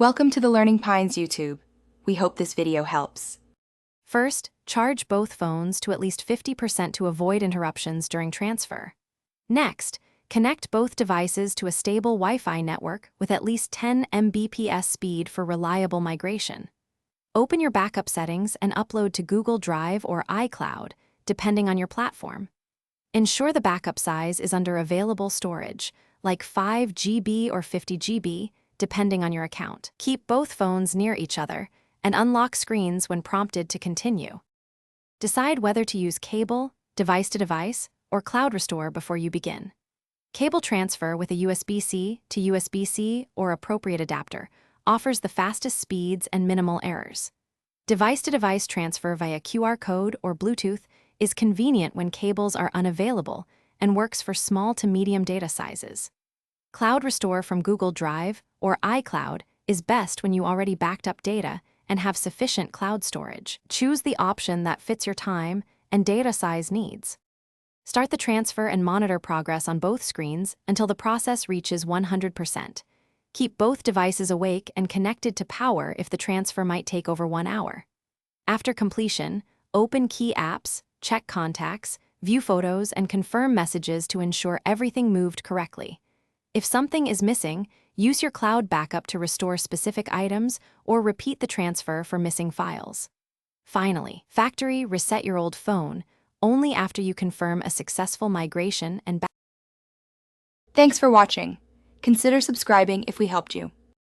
Welcome to the Learning Pines YouTube. We hope this video helps. First, charge both phones to at least 50% to avoid interruptions during transfer. Next, connect both devices to a stable Wi-Fi network with at least 10 Mbps speed for reliable migration. Open your backup settings and upload to Google Drive or iCloud, depending on your platform. Ensure the backup size is under available storage, like 5 GB or 50 GB, depending on your account. Keep both phones near each other and unlock screens when prompted to continue. Decide whether to use cable, device-to-device, or cloud restore before you begin. Cable transfer with a USB-C to USB-C or appropriate adapter offers the fastest speeds and minimal errors. Device-to-device transfer via QR code or Bluetooth is convenient when cables are unavailable and works for small to medium data sizes. Cloud restore from Google Drive or iCloud is best when you already backed up data and have sufficient cloud storage. Choose the option that fits your time and data size needs. Start the transfer and monitor progress on both screens until the process reaches 100%. Keep both devices awake and connected to power if the transfer might take over 1 hour. After completion, open key apps, check contacts, view photos, and confirm messages to ensure everything moved correctly. If something is missing, use your cloud backup to restore specific items or repeat the transfer for missing files. Finally, factory reset your old phone only after you confirm a successful migration and Thanks for watching. Consider subscribing if we helped you.